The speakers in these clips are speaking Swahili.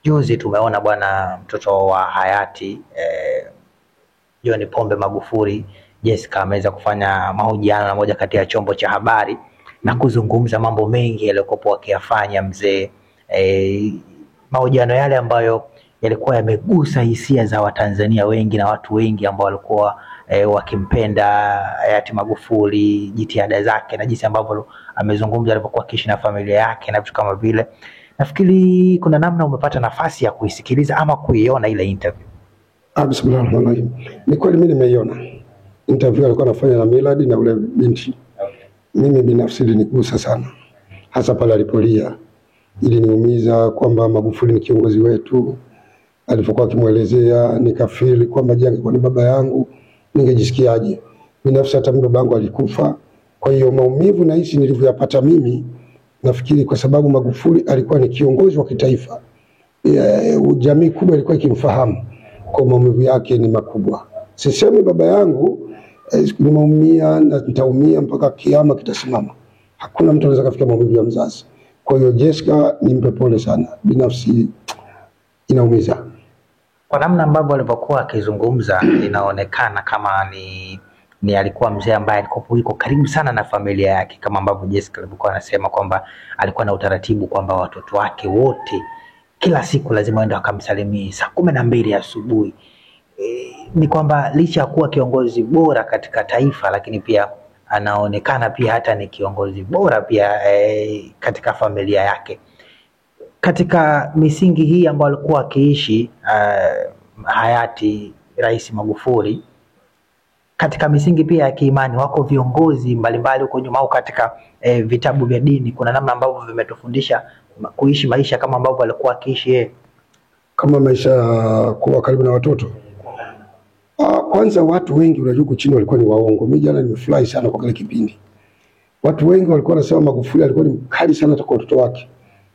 Juzi tumeona bwana mtoto wa hayati John Pombe Magufuli, Jessica ameweza kufanya mahojiano na moja kati ya chombo cha habari na kuzungumza mambo mengi yaliyokuwa akiyafanya mzee. Mahojiano yale ambayo yalikuwa yamegusa hisia za Watanzania wengi na watu wengi ambao walikuwa wakimpenda hayati Magufuli, jitihada zake na jinsi ambavyo amezungumza alipokuwa akiishi na familia yake na vitu kama vile. Nafikiri kuna namna umepata nafasi ya kuisikiliza ama kuiona ile interview. Bismillahirrahmanirrahim. Ni kweli mimi nimeiona interview alikuwa anafanya na Millard na ule binti. Mimi binafsi ilinigusa sana, hasa pale alipolia. Iliniumiza kwamba Magufuli ni kiongozi wetu. Alipokuwa akimuelezea nikafeel kwamba je, angekuwa ni baba yangu ningejisikiaje. Binafsi hata baba yangu alikufa. Kwa hiyo maumivu na hisi nilivyoyapata mimi, nafikiri kwa sababu Magufuli alikuwa ni kiongozi wa kitaifa. Jamii kubwa ilikuwa ikimfahamu, kwa maumivu yake ni makubwa. Sisemi baba yangu nimeumia na nitaumia mpaka kiyama kitasimama. Hakuna mtu anaweza kufikia maumivu ya mzazi. Kwa hiyo Jessica nimpe pole sana, binafsi inaumiza. Kwa namna ambavyo alipokuwa akizungumza inaonekana kama ni alikuwa mzee ambaye alikuwa yuko karibu sana na familia yake, kama ambavyo Jessica alikuwa anasema kwamba alikuwa na utaratibu kwamba watoto wake wote kila siku lazima waende wakamsalimie saa 12 asubuhi. Ni kwamba licha ya kuwa kiongozi bora katika taifa, lakini pia anaonekana pia hata ni kiongozi bora pia katika familia yake. Katika misingi hii ambayo alikuwa akiishi hayati Rais Magufuli, katika misingi pia ya kiimani, wako viongozi mbalimbali huko nyuma au katika vitabu vya dini, kuna namna ambavyo vimetufundisha kuishi maisha kama ambavyo alikuwa akiishi yeye, kama maisha kuwa karibu na watoto. Kwanza watu wengi unajua chini walikuwa ni waongo. Mimi jana nimefurahi sana kwa kile kipindi. Watu wengi walikuwa wanasema Magufuli alikuwa ni mkali sana kwa watoto wake.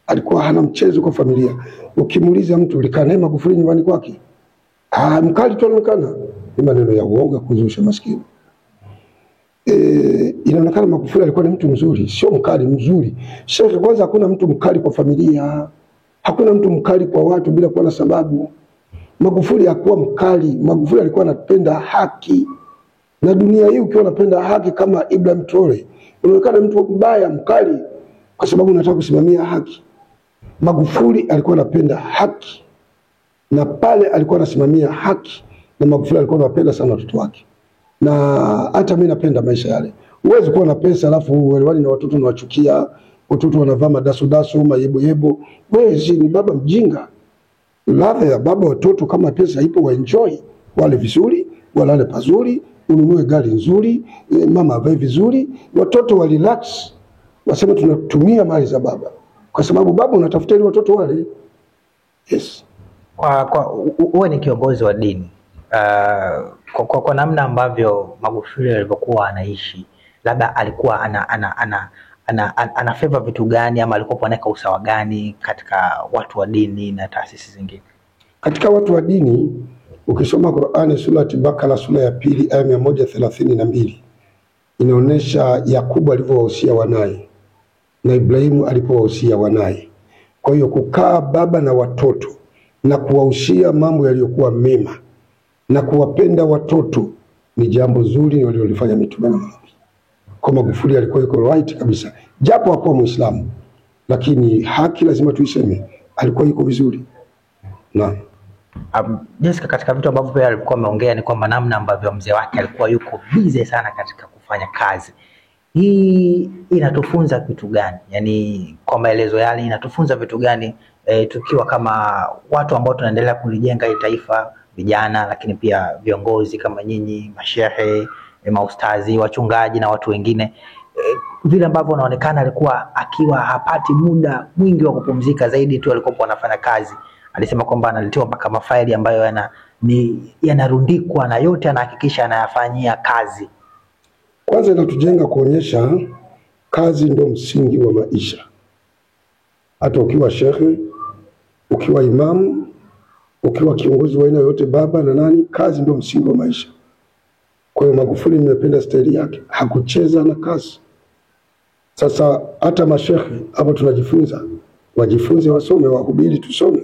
Alikuwa hana mchezo kwa familia. Ukimuuliza mtu ulikaa naye Magufuli nyumbani kwake, mkali tu anaonekana. Ni maneno ya uongo kuzusha maskini. Inaonekana Magufuli alikuwa ni mtu mzuri, sio mkali, mzuri. Sheikh, kwanza hakuna mtu mkali kwa familia. Hakuna mtu mkali kwa watu bila kuwa na sababu. Magufuli hakuwa mkali. Magufuli alikuwa anapenda haki. Na dunia hii ukiwa unapenda haki kama Ibrahim Traore, unaonekana mtu mbaya, mkali kwa sababu unataka kusimamia haki. Magufuli alikuwa anapenda haki. Na pale alikuwa anasimamia haki, na Magufuli alikuwa anapenda sana watoto wake. Na hata mimi napenda maisha yale. Huwezi kuwa na pesa alafu uelewani na watoto unawachukia, watoto wanavaa madaso mayebo. Wewe ni baba mjinga. Ladha ya baba watoto kama pesa ipo waenjoy, wale vizuri, walale pazuri, ununue gari nzuri, mama avae vizuri, watoto wa relax. Wasema tunatumia mali za baba. Kwa sababu baba unatafuta ili watoto wale. Yes. Uwe ni kiongozi wa dini. Kwa namna ambavyo Magufuli alivyokuwa anaishi, labda alikuwa ana favor vitu gani, ama alikuwa anaweka usawa gani katika watu wa dini na taasisi zingine? Katika watu wa dini, ukisoma Qur'ani sura Bakara sura ya 2 aya 132, inaonesha Yakubu alivyowahusia wanaye na Ibrahimu alipowahusia wanaye. Kwa hiyo kukaa baba na watoto na kuwahusia mambo yaliyokuwa mema na kuwapenda watoto ni jambo zuri walilofanya mitume na manabii. Kwa Magufuli alikuwa yuko right kabisa, japo hakuwa Muislamu, lakini haki lazima tuiseme, alikuwa yuko vizuri. Na Jessica, katika vitu ambavyo pia alikuwa ameongea ni kwamba namna ambavyo mzee wake alikuwa yuko busy sana katika kufanya kazi. Hii inatufunza kitu gani? Yaani kwa maelezo yale inatufunza vitu gani tukiwa kama watu ambao tunaendelea kulijenga hili taifa, vijana lakini pia viongozi kama nyinyi, mashehe, maustazi, wachungaji na watu wengine, vile ambavyo unaonekana alikuwa akiwa hapati muda mwingi wa kupumzika, zaidi tu alikuwa anafanya kazi. Alisema kwamba analetiwa mpaka mafaili ambayo yanarundikwa na yote anahakikisha anayafanyia kazi. Kwanza inatujenga kuonyesha kazi ndio msingi wa maisha. Hata ukiwa shekhe, ukiwa imamu, ukiwa kiongozi wa aina yote, baba na nani, kazi ndio msingi wa maisha. Kwa hiyo Magufuli nimependa staili yake, hakucheza na kazi. Sasa hata mashekhe hapa tunajifunza wajifunze, wasome, wahubiri, tusome.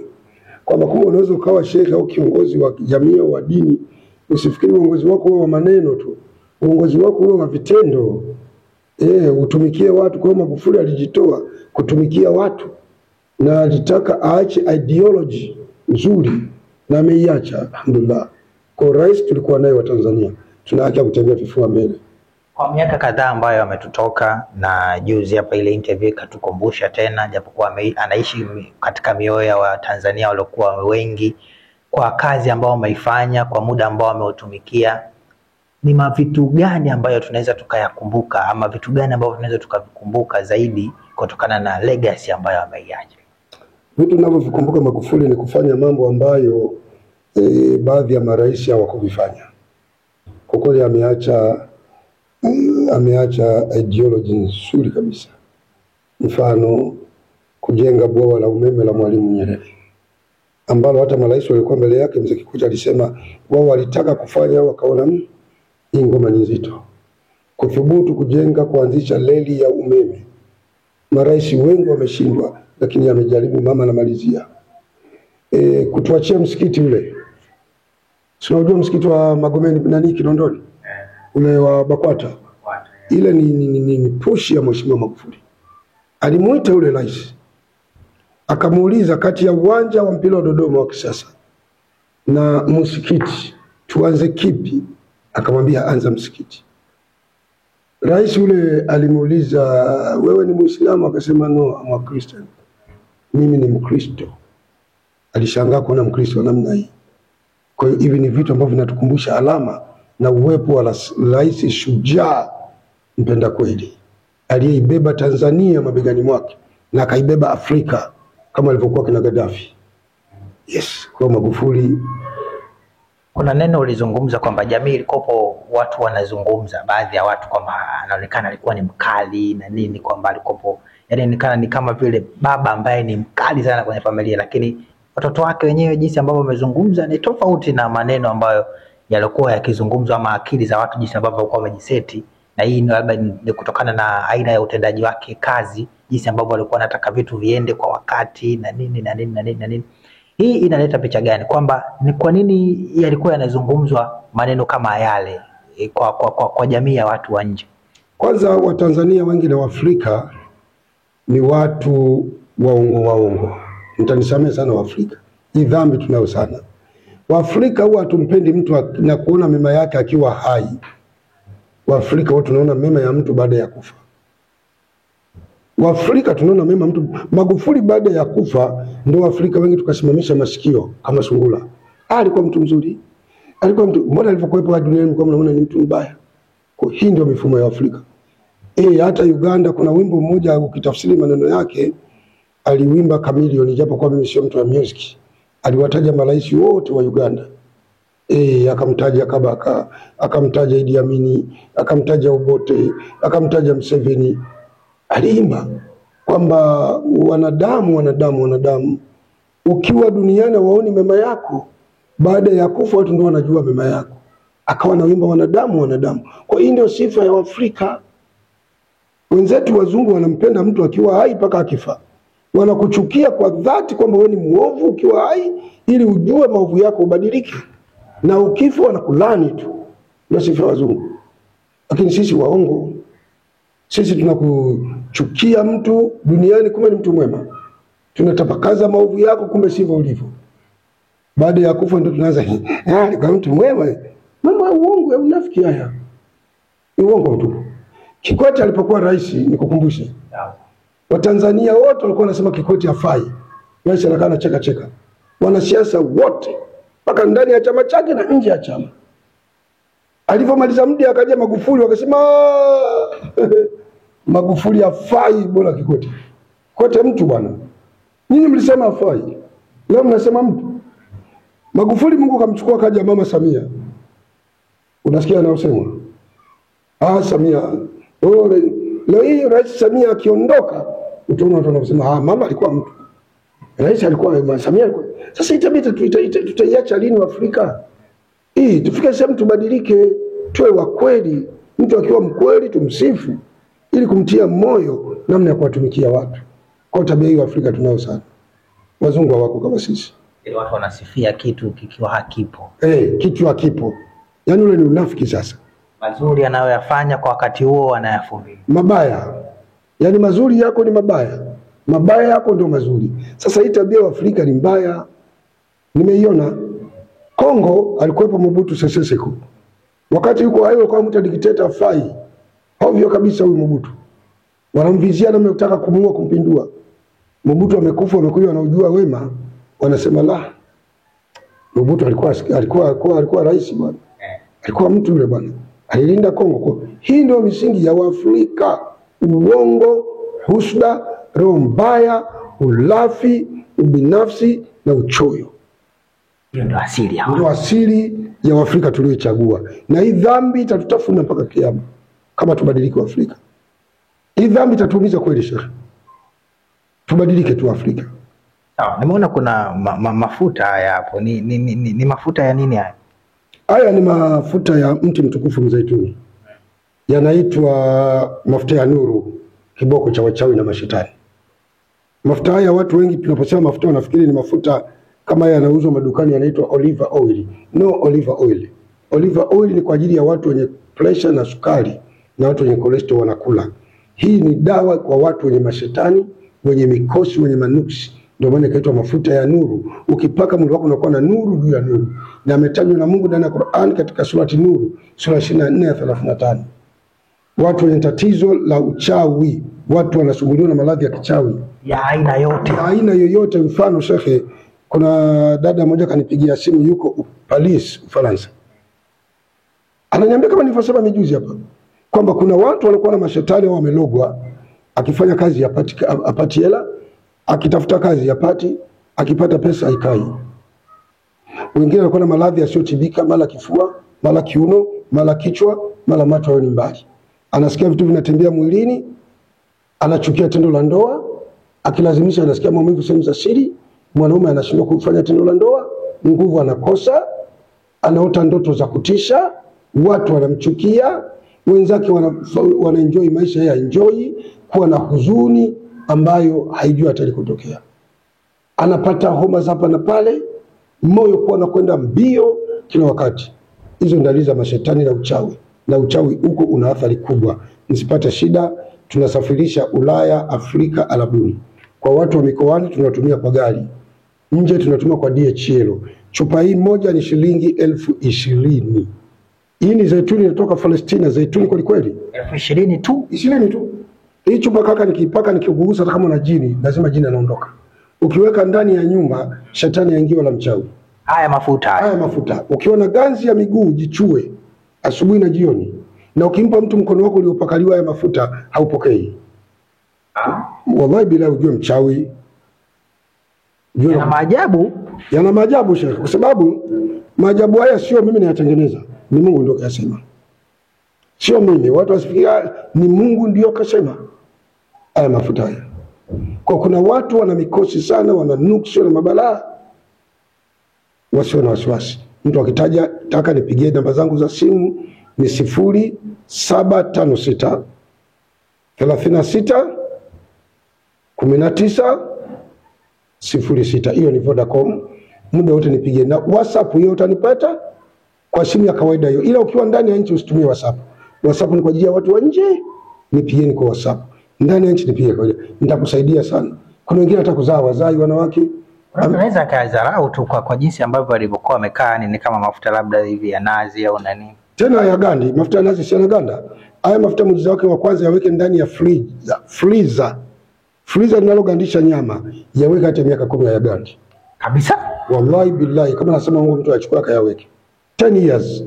Kwamba kumbe unaweza ukawa shekhe au kiongozi wa jamii au wa dini, usifikiri uongozi wako uwe wa maneno tu. Uongozi wako uwe wa vitendo. Utumikie watu. Kwa Magufuli alijitoa kutumikia watu na alitaka aache ideology nzuri na ameiacha, alhamdulillah. Kwa rais tulikuwa naye wa Tanzania, tuna haki ya kutembea vifua mbele. Kwa miaka kadhaa ambayo ametotoka, na juzi hapa ile interview ikatukumbusha tena, japokuwa anaishi katika mioyo ya Watanzania waliokuwa wengi, kwa kazi ambayo ameifanya, kwa muda ambao ameutumikia, ni mavitu gani ambayo tunaweza tukayakumbuka, ama vitu gani ambavyo tunaweza tukavikumbuka zaidi kutokana na legacy ambayo ameiacha? Vitu ninavyovikumbuka Magufuli ni kufanya mambo ambayo baadhi ya marais hawakuvifanya. Kwa kweli ameacha ideology nzuri kabisa. Mfano, kujenga bwawa la umeme la Mwalimu Nyerere, ambalo hata marais walikuwa mbele yake. Mzee Kikwete alisema wao walitaka kufanya, wakaona hii ngoma ni nzito. Kuthubutu kujenga, kuanzisha reli ya umeme, marais wengi wameshindwa, lakini amejaribu. Mama anamalizia kutuachia msikiti ule. Unajua msikiti wa Magomeni nani, Kinondoni, ule wa Bakwata. Ile ni push ya Mheshimiwa Magufuli. Alimuita ule rais, akamuuliza kati ya uwanja wa mpira wa Dodoma wa kisasa na msikiti tuanze kipi? Akamwambia anza msikiti. Rais ule alimuuliza, wewe ni Muislamu? Akasema no, I'm a Christian. Mimi ni Mkristo. Alishangaa kuona Mkristo namna hii. Kwa hiyo hivi ni vitu ambavyo vinatukumbusha alama na uwepo wa rais shujaa, mpenda kweli, aliyeibeba Tanzania mabegani mwake na akaibeba Afrika kama alivyokuwa kina Gaddafi. Yes, kwa Magufuli. Kuna neno ulizungumza kwamba jamii ilikopo watu wanazungumza, baadhi ya watu kwamba anaonekana alikuwa ni mkali na nini, kwamba alikopo inaonekana ni kama vile baba ambaye ni mkali sana kwenye familia, lakini watoto wake wenyewe jinsi ambavyo wamezungumza ni tofauti na maneno ambayo yalikuwa yakizungumzwa, ama akili za watu jinsi ambavyo walikuwa wamejiseti. Na hii labda ni kutokana na aina ya utendaji wake kazi, jinsi ambavyo alikuwa anataka vitu viende kwa wakati na nini na nini na nini na nini. Hii inaleta picha gani, kwamba ni kwa nini yalikuwa yanazungumzwa maneno kama yale kwa jamii ya watu wa nje? Kwanza Watanzania wengi na Waafrika ni watu waongo. Mtanisamehe sana Waafrika, hii dhambi tunayo sana. Waafrika huwa hatumpendi mtu na kuona mema yake akiwa hai. Waafrika wote tunaona mema ya mtu baada ya kufa. Waafrika tunaona mema mtu. Magufuli baada ya kufa ndio Waafrika wengi tukasimamisha masikio kama sungula. Alikuwa mtu mzuri. Alikuwa mtu, mbona alipokuwepo duniani mko mnaona ni mtu mbaya? Kwa hii ndio mifumo ya Afrika. Hata Uganda kuna wimbo mmoja ukitafsiri maneno yake aliwimba Chameleone, japo kwa mimi sio mtu wa music. Aliwataja marais wote wa Uganda. Akamtaja Kabaka, akamtaja Idi Amin, akamtaja Obote, akamtaja Museveni. Aliimba kwamba wanadamu ukiwa duniani waoni mema yako, baada ya kufa watu ndio wanajua mema yako. Akawa na wimbo wanadamu. Kwa hiyo ndio sifa ya Afrika. Wenzetu wazungu wanampenda mtu akiwa hai mpaka akifa. Wanakuchukia kwa dhati kwamba wewe ni muovu ukiwa hai, ili ujue maovu yako ubadilike. Na ukifa wanakulani tu. Ndio sifa ya wazungu. Lakini sisi waongo. Sisi tunakuchukia mtu duniani kumbe ni mtu mwema. Tunatapakaza maovu yako kumbe sivyo ulivyo. Baada ya kufa ndio tunaanza alikuwa mtu mwema. Mambo ya uongo ya unafiki haya. Ni uongo tu. Kikwete alipokuwa rais, nikukumbushe. Watanzania wote walikuwa wanasema Kikwete hafai. Rais anakaa anacheka. Wanasiasa wote mpaka ndani ya chama chake na nje ya chama. Alipomaliza muda akaja Magufuli wakasema Magufuli hafai, bora Kikwete. Kikwete mtu bwana. Nyinyi mlisema hafai. Leo mnasema mtu. Magufuli Mungu kamchukua kaja Mama Samia. Unasikia anaosema? Samia. Leo hii Rais Samia akiondoka, utaona watu wanasema mama alikuwa mtu. Rais alikuwa, Samia alikuwa. Sasa itabidi tutaiacha lini Afrika? Tufike sehemu tubadilike, tuwe wa kweli. Mtu akiwa mkweli tumsifu ili kumtia moyo namna ya kuwatumikia watu. Kwa tabia hiyo Afrika tunao sana. Wazungu hawako kama sisi. Watu wanasifia kitu kikiwa hakipo. Kitu hakipo. Yaani ule ni unafiki sasa. Mazuri anayoyafanya kwa wakati huo wanayafundisha. Mabaya. Yaani mazuri yako ni mabaya. Mabaya yako ndio mazuri. Sasa hii tabia ya Afrika ni mbaya. Nimeiona. Kongo alikuwepo Mobutu Sese Seko. Wakati yuko hayo kwa mtu dikteta afai. Ovyo kabisa huyu Mobutu. Wanamvizia na kutaka kumuua, kumpindua. Mobutu amekufa, amekuja anaujua wema, wanasema la. Mobutu alikuwa rais bwana. Alikuwa mtu yule bwana. Alilinda Kongo. Kwa hii ndio misingi ya Waafrika: uongo, husda, roho mbaya, ulafi, ubinafsi na uchoyo. Hiyo ndio asili ya ndio asili ya Waafrika tuliochagua. Na hii dhambi itatutafuna mpaka kiyama kama tubadilike Waafrika. Hii dhambi itatuumiza kweli shekhi. Tubadilike tu Afrika. Sawa, nimeona kuna mafuta haya hapo. Ni mafuta ya nini haya? Haya ni mafuta ya mti mtukufu mzeituni. Yanaitwa mafuta ya nuru, kiboko cha wachawi na mashetani. Mafuta haya watu wengi tunaposema mafuta wanafikiri ni mafuta kama yanauzwa madukani, yanaitwa olive oil. No olive oil. Olive oil ni kwa ajili ya watu wenye pressure na sukari na watu wenye cholesterol wanakula. Hii ni dawa kwa watu wenye mashetani, wenye mikosi, wenye manuksi. Ndio maana ikaitwa mafuta ya nuru. Ukipaka mwili wako unakuwa na nuru juu ya nuru. Na ametajwa na Mungu ndani ya Qur'an katika surati Nuru, sura 24 ya 35. Watu wenye tatizo la uchawi, watu wanasumbuliwa na maradhi ya kichawi ya aina yote, aina yoyote. Mfano shekhe, kuna dada mmoja kanipigia simu, yuko Paris, Ufaransa. Ananiambia kama nilivyosema mijuzi hapa kwamba kuna watu walikuwa na mashetani au wamelogwa, akifanya kazi apati hela, akitafuta kazi yapati, akipata pesa haikai. Wengine walikuwa na maradhi yasiyotibika, mara kifua, mara kiuno, mara kichwa, mara macho yao ni mbali. Anasikia vitu vinatembea mwilini, anachukia tendo la ndoa, akilazimisha anasikia maumivu sehemu za siri, mwanaume anashindwa kufanya tendo la ndoa, nguvu anakosa, anaota ndoto za kutisha, watu wanamchukia, wenzake wanaenjoy maisha, yeye enjoy, kuwa na huzuni ambayo haijui hata kutokea. Anapata homa za hapa na pale, moyo kuwa anakwenda mbio kila wakati. Hizo dalili za mashetani na uchawi. Na uchawi huko una athari kubwa. Msipate shida, tunasafirisha Ulaya, Afrika, Arabuni. Kwa watu wa mikoani tunatumia kwa gari. Nje tunatumia kwa DHL. Chupa hii moja ni shilingi 20,000. Hii ni zaituni inatoka Palestina, zaituni kweli kweli. 20,000 tu? 20 tu. Hii chupa kaka nikipaka nikigugusa hata kama una jini, lazima jini anaondoka. Ukiweka ndani ya nyumba, shetani yaingia wala mchawi. Haya mafuta. Ukiona ganzi ya miguu jichue asubuhi na jioni. Na ukimpa mtu mkono wako uliopakaliwa haya mafuta haupokei. Wallahi bila ujue mchawi. Yana maajabu. Yana maajabu shekhi, kwa sababu maajabu haya sio mimi nayatengeneza. Ni Mungu ndio kasema. Sio mimi, watu wasifikia ni Mungu ndio kasema. Haya mafuta haya. Kwa kuna watu wana mikosi sana, wana nuksi na mabalaa. Wasio na wasiwasi. Mtu akitaja taka nipigie namba zangu za simu ni 0756 36 19 06. Hiyo ni Vodacom. Muda wote nipigie, na WhatsApp hiyo utanipata kwa simu ya kawaida hiyo. Ila ukiwa ndani ya nchi usitumie WhatsApp. WhatsApp ni kwa ajili ya watu wa nje, nipigieni kwa WhatsApp. Ndani ya nchi nipige kwa ajili. Nitakusaidia sana. Kuna wengine hata kuzaa wazai wanawake. Unaweza kaadharau tu kwa jinsi ambavyo walivyokuwa wamekaa, ni kama mafuta labda hivi ya nazi au nani. Tena ya gandi, mafuta ya nazi si yanaganda. Haya mafuta muujiza wake wa kwanza yaweke ndani ya freezer. Freezer linalogandisha nyama, yaweke hata miaka 10 ya gandi. Kabisa? Wallahi billahi, kama nasema Mungu mtu achukua kayaweke. 10 years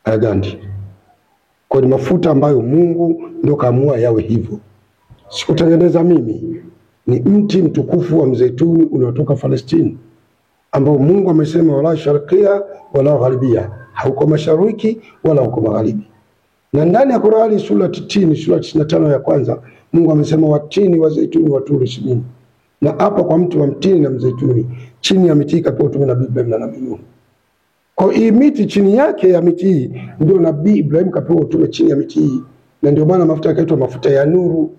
ya gandi. Kwa ni mafuta ambayo Mungu ndio kaamua yawe hivyo. Sikutengeneza mimi. Ni mti mtukufu wa mzeituni unaotoka Palestina, ambao Mungu amesema wala sharqia wala gharibia, hauko mashariki wala huko magharibi. Na ndani ya Qur'ani sura 60 sura 95 ya kwanza Mungu amesema watini wa zeituni waturi simini. Na hapa kwa mti wa mtini na mzeituni chini ya miti kapewa utume Nabii Ibrahim na Nabii Nuh. Kwa hii miti chini yake ya miti hii ndio Nabii Ibrahim kapewa utume chini ya miti hii, na ndio maana mafuta yakaitwa mafuta ya nuru.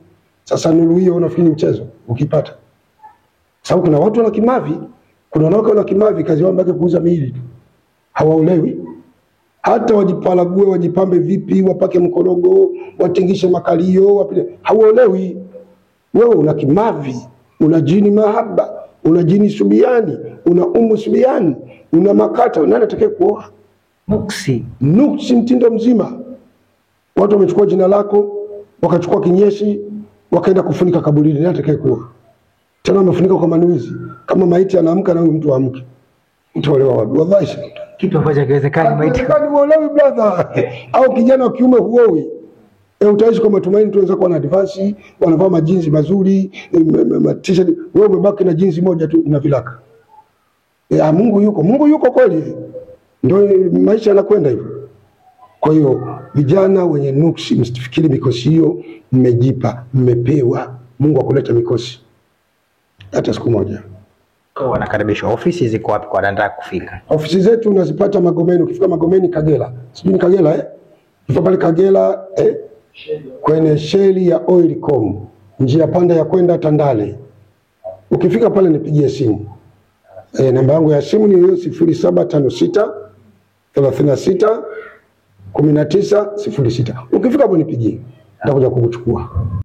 Sasa nuru hiyo unafikiri mchezo? ukipata. Sababu kuna watu wana kimavi, kuna wanawake wana kimavi, kazi yao mbaki kuuza miili tu. Hawaolewi. Hata wajipalague, wajipambe vipi, wapake mkorogo, watingishe makalio, wapile, hawaolewi. Wewe una kimavi, una jini mahaba, una jini subiani, una umu subiani, una makata, nani atakaye kuoa? Nuksi mtindo mzima. Watu wamechukua jina lako, wakachukua kinyeshi, wakaenda kufunika kaburini, nani atakaye kuoa? Tena wamefunika kwa manuizi. Kama maiti anaamka na huyu mtu amke. Mtolewa wapi? Wallahi kitu ambacho hakiwezekani maiti. Huolewi brother. Au kijana wa kiume huowi. Utaishi kwa matumaini tu, wenzako wana advance, wanavaa majinsi mazuri, t-shirt, wewe umebaki na jinsi moja tu na vilaka. Mungu yuko kweli. Ndio maisha yanakwenda hivyo. Kwa hiyo vijana wenye nuksi, msifikiri mikosi hiyo mmejipa, mmepewa. Mungu akuleta mikosi hata siku moja. Kwa wanakaribishwa. Ofisi ziko wapi kwa anataka kufika? Ofisi zetu unazipata Magomeni. Ukifika Magomeni Kagera, sijui ni Kagera ukifika pale Kagera kwenye sheli ya Oilcom, njia panda ya kwenda Tandale. Ukifika pale nipigie simu. Namba yangu ya simu ni 0756 36 19 06. Ukifika hapo nipigie, nitakuja kukuchukua.